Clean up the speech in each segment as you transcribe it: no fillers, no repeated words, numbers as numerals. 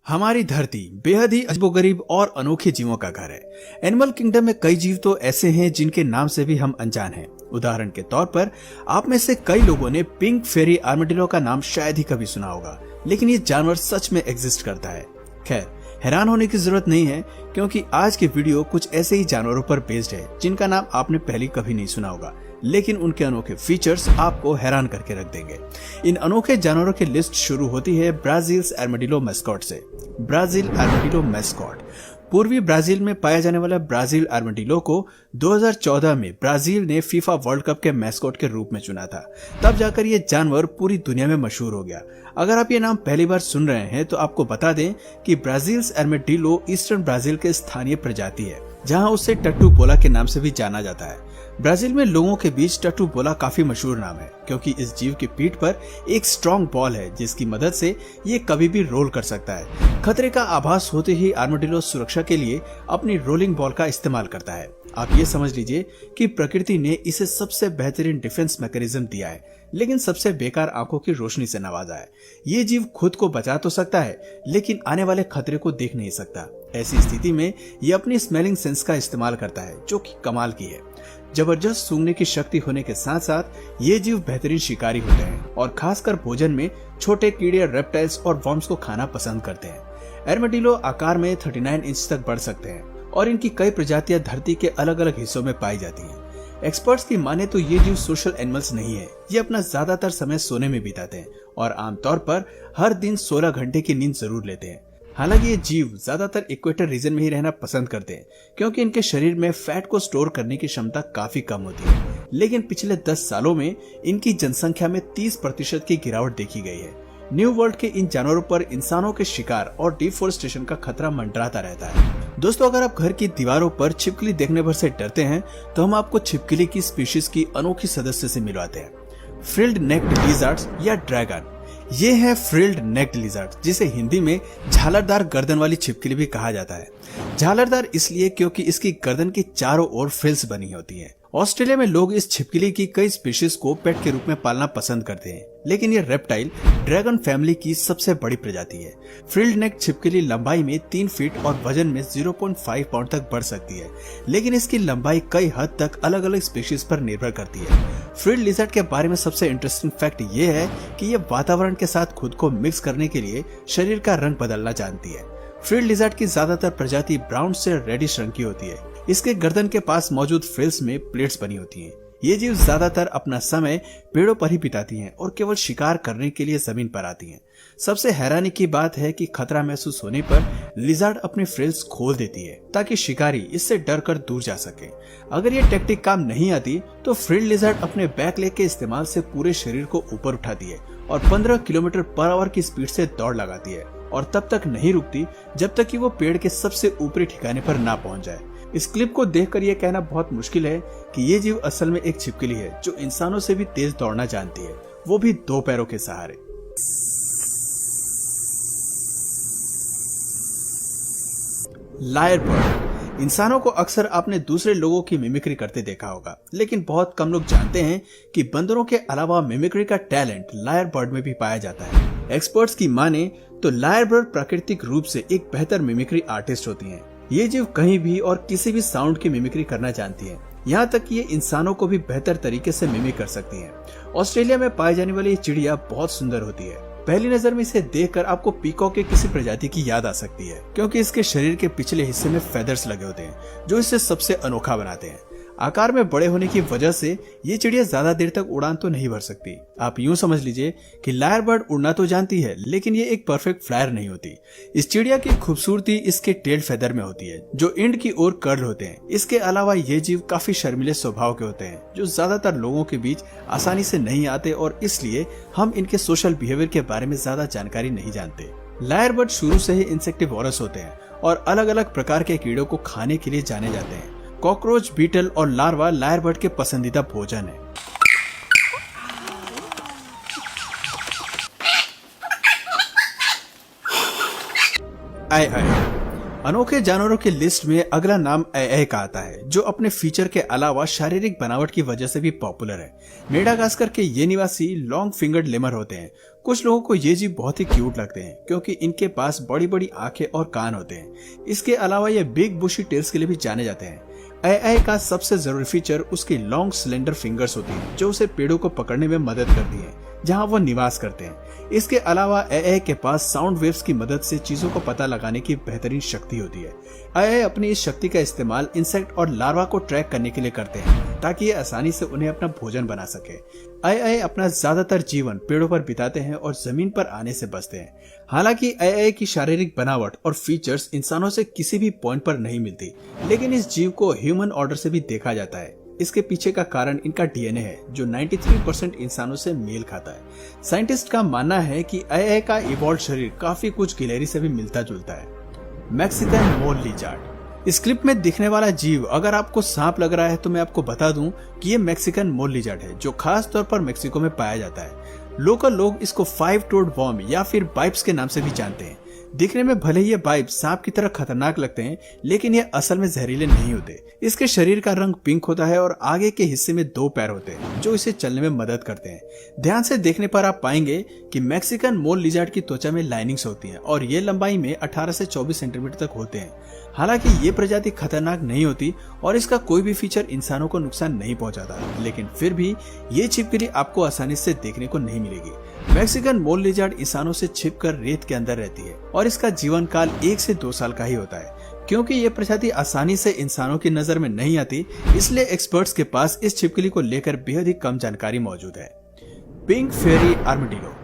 हमारी धरती बेहद ही अजीबोगरीब और अनोखे जीवों का घर है। एनिमल किंगडम में कई जीव तो ऐसे हैं जिनके नाम से भी हम अनजान हैं। उदाहरण के तौर पर आप में से कई लोगों ने पिंक फेरी आर्मेडिलो का नाम शायद ही कभी सुना होगा, लेकिन ये जानवर सच में एग्जिस्ट करता है। खैर, हैरान होने की जरूरत नहीं है, क्योंकि आज के वीडियो कुछ ऐसे ही जानवरों पर बेस्ड है जिनका नाम आपने पहले कभी नहीं सुना होगा, लेकिन उनके अनोखे फीचर्स आपको हैरान करके रख देंगे। इन अनोखे जानवरों की लिस्ट शुरू होती है ब्राजील्स आर्मेडिलो मैस्कॉट से। ब्राजील आर्मेडिलो मैस्कॉट पूर्वी ब्राजील में पाया जाने वाला ब्राजील आर्मेडिलो को 2014 में ब्राजील ने फीफा वर्ल्ड कप के मैस्कॉट के रूप में चुना था। तब जाकर ये जानवर पूरी दुनिया में मशहूर हो गया। अगर आप ये नाम पहली बार सुन रहे हैं तो आपको बता दें कि ब्राजील्स आर्मेडिलो ईस्टर्न ब्राजील के स्थानीय प्रजाति है, जहां उसे टट्टू बोला के नाम से भी जाना जाता है। ब्राजील में लोगों के बीच टट्टू बोला काफी मशहूर नाम है, क्योंकि इस जीव की पीठ पर एक स्ट्रॉन्ग बॉल है जिसकी मदद से ये कभी भी रोल कर सकता है। खतरे का आभास होते ही आर्मेडिलो सुरक्षा के लिए अपनी रोलिंग बॉल का इस्तेमाल करता है। आप ये समझ लीजिए कि प्रकृति ने इसे सबसे बेहतरीन डिफेंस मैकेनिज्म दिया है, लेकिन सबसे बेकार आंखों की रोशनी से नवाजा है। ये जीव खुद को बचा तो सकता है, लेकिन आने वाले खतरे को देख नहीं सकता। ऐसी स्थिति में ये अपनी स्मेलिंग सेंस का इस्तेमाल करता है, जो कि कमाल की है। जबरदस्त सूंघने की शक्ति होने के साथ साथ ये जीव बेहतरीन शिकारी होते हैं और खासकर भोजन में छोटे कीड़े, रेप्टाइल्स और वर्म्स को खाना पसंद करते हैं। आर्मेडिलो आकार में 39 इंच तक बढ़ सकते हैं और इनकी कई प्रजातियां धरती के अलग अलग हिस्सों में पाई जाती हैं। एक्सपर्ट्स की माने तो ये जीव सोशल एनिमल्स नहीं है। ये अपना ज्यादातर समय सोने में बिताते हैं और आमतौर पर हर दिन 16 घंटे की नींद जरूर लेते हैं। हालांकि ये जीव ज्यादातर इक्वेटर रीजन में ही रहना पसंद करते हैं, क्योंकि इनके शरीर में फैट को स्टोर करने की क्षमता काफी कम होती है। लेकिन पिछले 10 सालों में इनकी जनसंख्या में 30% की गिरावट देखी गई है। न्यू वर्ल्ड के इन जानवरों पर इंसानों के शिकार और डिफोरेस्टेशन का खतरा मंडराता रहता है। दोस्तों, अगर आप घर की दीवारों पर छिपकली देखने भर से डरते हैं तो हम आपको छिपकली की स्पीशीज की अनोखी सदस्य से मिलवाते हैं, फ्रिल्ड नेक्ड लिजर्ड्स या ड्रैगन। ये है फ्रिल्ड नेक्ड लिजर्ड, जिसे हिंदी में झालरदार गर्दन वाली छिपकली भी कहा जाता है। झालरदार इसलिए क्योंकि इसकी गर्दन की चारों ओर फ्रिल्स बनी होती हैं। ऑस्ट्रेलिया में लोग इस छिपकली की कई स्पीशीज को पेट के रूप में पालना पसंद करते हैं, लेकिन ये रेप्टाइल ड्रैगन फैमिली की सबसे बड़ी प्रजाति है। फ्रिल्ड नेक छिपकली लंबाई में 3 फीट और वजन में 0.5 पाउंड तक बढ़ सकती है, लेकिन इसकी लंबाई कई हद तक अलग अलग स्पीशीज पर निर्भर करती है। फ्रिल्ड लिजर्ड के बारे में सबसे इंटरेस्टिंग फैक्ट ये है कि ये वातावरण के साथ खुद को मिक्स करने के लिए शरीर का रंग बदलना जानती है। फ्रिल्ड लिजर्ड की ज्यादातर प्रजाति ब्राउन से रेडिश रंग की होती है। इसके गर्दन के पास मौजूद फ्रिल्स में प्लेट्स बनी होती हैं। ये जीव ज्यादातर अपना समय पेड़ों पर ही बिताती हैं और केवल शिकार करने के लिए जमीन पर आती हैं। सबसे हैरानी की बात है कि खतरा महसूस होने पर लिजर्ड अपने फ्रिल्स खोल देती है ताकि शिकारी इससे डर कर दूर जा सके। अगर ये टेक्निक काम नहीं आती तो फ्रिल्ड लिजर्ड अपने बैक लेग के इस्तेमाल से पूरे शरीर को ऊपर उठाती है और 15 किलोमीटर पर आवर की स्पीड से दौड़ लगाती है, और तब तक नहीं रुकती जब तक कि वो पेड़ के सबसे ऊपरी ठिकाने पर ना पहुंच जाए। इस क्लिप को देखकर यह कहना बहुत मुश्किल है कि ये जीव असल में एक छिपकली है जो इंसानों से भी तेज दौड़ना जानती है, वो भी 2 पैरों के सहारे। Lyre bird. इंसानों को अक्सर आपने दूसरे लोगों की मिमिक्री करते देखा होगा, लेकिन बहुत कम लोग जानते हैं कि बंदरों के अलावा मिमिक्री का टैलेंट लायर बर्ड में भी पाया जाता है। एक्सपर्ट्स की माने तो लायर बर्ड प्राकृतिक रूप से एक बेहतर मिमिक्री आर्टिस्ट होती हैं। ये जीव कहीं भी और किसी भी साउंड की मिमिक्री करना जानती है, यहाँ तक कि ये इंसानों को भी बेहतर तरीके से मिमिक कर सकती हैं। ऑस्ट्रेलिया में पाई जाने वाली ये चिड़िया बहुत सुंदर होती है। पहली नजर में इसे देखकर आपको पीकॉक के किसी प्रजाति की याद आ सकती है, क्योंकि इसके शरीर के पिछले हिस्से में फेदर्स लगे होते हैं जो इसे सबसे अनोखा बनाते हैं। आकार में बड़े होने की वजह से ये चिड़िया ज्यादा देर तक उड़ान तो नहीं भर सकती। आप यूं समझ लीजिए कि लायर बर्ड उड़ना तो जानती है, लेकिन ये एक परफेक्ट फ्लायर नहीं होती। इस चिड़िया की खूबसूरती इसके टेल फेदर में होती है, जो एंड की ओर कर्ल होते हैं। इसके अलावा ये जीव काफी शर्मीले स्वभाव के होते हैं, जो ज्यादातर लोगों के बीच आसानी से नहीं आते, और इसलिए हम इनके सोशल बिहेवियर के बारे में ज्यादा जानकारी नहीं जानते। लायर बर्ड शुरू से ही इंसेक्टिवोरस होते हैं और अलग अलग प्रकार के कीड़ों को खाने के लिए जाने जाते हैं। कॉकरोच, बीटल और लार्वा लायर बर्ड के पसंदीदा भोजन है। आय आय। अनोखे जानवरों की लिस्ट में अगला नाम ऐ का आता है, जो अपने फीचर के अलावा शारीरिक बनावट की वजह से भी पॉपुलर है। मेडागास्कर के ये निवासी लॉन्ग फिंगर्ड लेमर होते हैं। कुछ लोगों को ये जीव बहुत ही क्यूट लगते हैं क्योंकि इनके पास बड़ी बड़ी आंखें और कान होते हैं। इसके अलावा ये बिग बुशी टेल्स के लिए भी जाने जाते हैं। AI का सबसे जरूरी फीचर उसकी लॉन्ग सिलेंडर फिंगर्स होती हैं जो उसे पेड़ों को पकड़ने में मदद करती हैं जहां वो निवास करते हैं। इसके अलावा AI के पास साउंड वेव्स की मदद से चीजों को पता लगाने की बेहतरीन शक्ति होती है। AI अपनी इस शक्ति का इस्तेमाल इंसेक्ट और लार्वा को ट्रैक करने के लिए करते हैं ताकि ये आसानी से उन्हें अपना भोजन बना सके। AI अपना ज्यादातर जीवन पेड़ों पर बिताते हैं और जमीन पर आने से बचते हैं। हालांकि AI की शारीरिक बनावट और फीचर्स इंसानों से किसी भी पॉइंट पर नहीं मिलती, लेकिन इस जीव को ह्यूमन ऑर्डर से भी देखा जाता है। इसके पीछे का कारण इनका DNA है जो 93% इंसानों से मेल खाता है। साइंटिस्ट का मानना है कि AI का इवॉल्व शरीर काफी कुछ गिलहरी से भी मिलता जुलता है। मैक्सिकन मोल लिजार्ड। इस क्लिप में दिखने वाला जीव अगर आपको सांप लग रहा है तो मैं आपको बता दूं कि ये मैक्सिकन मोल लिजार्ड है जो खास तौर पर मेक्सिको में पाया जाता है। लोकल लोग इसको 5-टोड वर्म या फिर बाइप्स के नाम से भी जानते हैं। दिखने में भले ही ये बाइप सांप की तरह खतरनाक लगते हैं, लेकिन ये असल में जहरीले नहीं होते। इसके शरीर का रंग पिंक होता है और आगे के हिस्से में 2 पैर होते हैं जो इसे चलने में मदद करते हैं। ध्यान से देखने पर आप पाएंगे कि मैक्सिकन मोल लिजार्ड की त्वचा में लाइनिंग्स होती हैं और ये लंबाई में 18 से 24 सेंटीमीटर तक होते हैं। हालांकि ये प्रजाति खतरनाक नहीं होती और इसका कोई भी फीचर इंसानों को नुकसान नहीं पहुंचाता, लेकिन फिर भी ये छिपकली आपको आसानी से देखने को नहीं मिलेगी। मैक्सिकन मोल लिजार्ड इंसानों से छिपकर रेत के अंदर रहती है और इसका जीवन काल 1 से 2 साल का ही होता है। क्योंकि ये प्रजाति आसानी से इंसानों की नजर में नहीं आती, इसलिए एक्सपर्ट्स के पास इस छिपकली को लेकर बेहद ही कम जानकारी मौजूद है। पिंक फेरी आर्मेडिलो।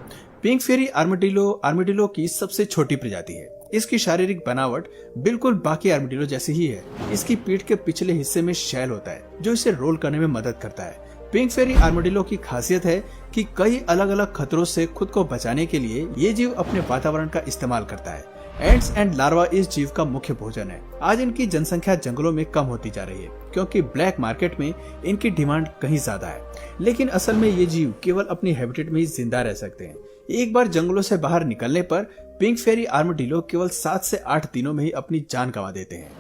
पिंक फेरी आर्मेडिलो की सबसे छोटी प्रजाति है। इसकी शारीरिक बनावट बिल्कुल बाकी आर्मेडिलो जैसी ही है। इसकी पीठ के पिछले हिस्से में शैल होता है जो इसे रोल करने में मदद करता है। पिंक फेरी आर्मेडिलो की खासियत है कि कई अलग अलग खतरों से खुद को बचाने के लिए ये जीव अपने वातावरण का इस्तेमाल करता है। एंट्स एंड लार्वा इस जीव का मुख्य भोजन है। आज इनकी जनसंख्या जंगलों में कम होती जा रही है क्योंकि ब्लैक मार्केट में इनकी डिमांड कहीं ज्यादा है, लेकिन असल में ये जीव केवल अपनी हैबिटेट में ही जिंदा रह सकते हैं। एक बार जंगलों से बाहर निकलने पर पिंक फेरी आर्मेडिलो केवल 7 से 8 दिनों में ही अपनी जान गंवा देते हैं।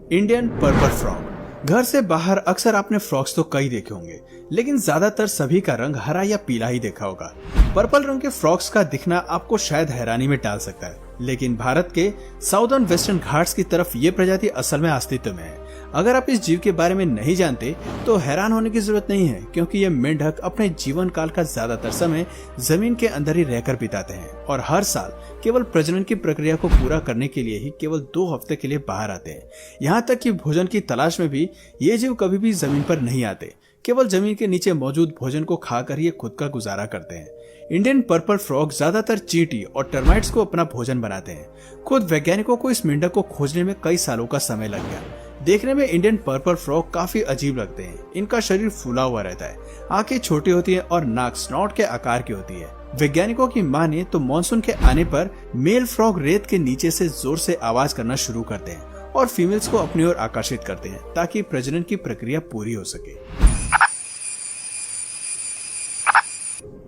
Indian purple frog. घर से बाहर अक्सर आपने फ्रॉग्स तो कई देखे होंगे, लेकिन ज्यादातर सभी का रंग हरा या पीला ही देखा होगा। पर्पल रंग के फ्रॉग्स का दिखना आपको शायद हैरानी में डाल सकता है, लेकिन भारत के साउदर्न वेस्टर्न घाट्स की तरफ ये प्रजाति असल में अस्तित्व में है। अगर आप इस जीव के बारे में नहीं जानते तो हैरान होने की जरूरत नहीं है, क्योंकि ये मेंढक अपने जीवन काल का ज्यादातर समय जमीन के अंदर ही रहकर बिताते हैं और हर साल केवल प्रजनन की प्रक्रिया को पूरा करने के लिए ही केवल 2 हफ्ते के लिए बाहर आते हैं। यहाँ तक कि भोजन की तलाश में भी ये जीव कभी भी जमीन पर नहीं आते, केवल जमीन के नीचे मौजूद भोजन को खाकर ये खुद का गुजारा करते हैं। इंडियन पर्पल फ्रॉग ज्यादातर चींटी और टर्माइट्स को अपना भोजन बनाते हैं। खुद वैज्ञानिकों को इस मेंढक को खोजने में कई सालों का समय लग गया। देखने में इंडियन पर्पल फ्रॉग काफी अजीब लगते हैं। इनका शरीर फूला हुआ रहता है, आंखें छोटी होती है और नाक स्नॉट के आकार की होती है। वैज्ञानिकों की माने तो मानसून के आने पर मेल फ्रॉग रेत के नीचे से जोर से आवाज करना शुरू करते हैं और फीमेल्स को अपनी ओर आकर्षित करते हैं ताकि प्रजनन की प्रक्रिया पूरी हो सके।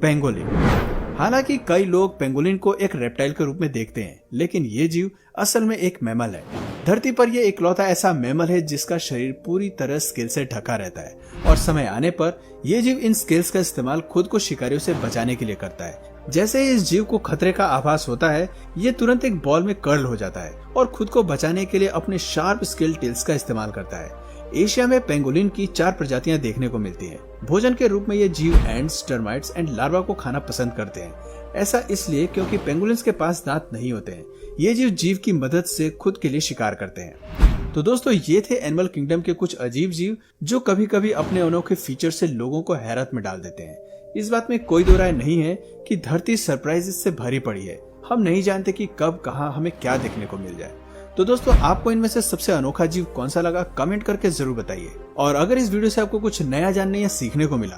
पेंगोलिन। हालांकि कई लोग पेंगोलिन को एक रेप्टाइल के रूप में देखते हैं, लेकिन ये जीव असल में एक मैमल है। धरती पर यह इकलौता ऐसा मैमल है जिसका शरीर पूरी तरह स्केल से ढका रहता है और समय आने पर यह जीव इन स्केल्स का इस्तेमाल खुद को शिकारियों से बचाने के लिए करता है। जैसे ही इस जीव को खतरे का आभास होता है, ये तुरंत एक बॉल में कर्ल हो जाता है और खुद को बचाने के लिए अपने शार्प स्केल टेल्स का इस्तेमाल करता है। एशिया में पेंगोलिन की 4 प्रजातियां देखने को मिलती हैं। भोजन के रूप में ये जीव एंट्स, टर्माइट्स एंड लार्वा को खाना पसंद करते हैं। ऐसा इसलिए क्योंकि पेंगोलिन्स के पास दांत नहीं होते हैं। ये जीव की मदद से खुद के लिए शिकार करते हैं। तो दोस्तों, ये थे एनिमल किंगडम के कुछ अजीब जीव जो कभी कभी अपने अनोखे फीचर से लोगों को हैरत में डाल देते हैं। इस बात में कोई दो राय नहीं है कि धरती सरप्राइजेस से भरी पड़ी है। हम नहीं जानते कि कब कहां हमें क्या देखने को मिल जाए। तो दोस्तों, आपको इनमें से सबसे अनोखा जीव कौन सा लगा, कमेंट करके जरूर बताइए। और अगर इस वीडियो से आपको कुछ नया जानने या सीखने को मिला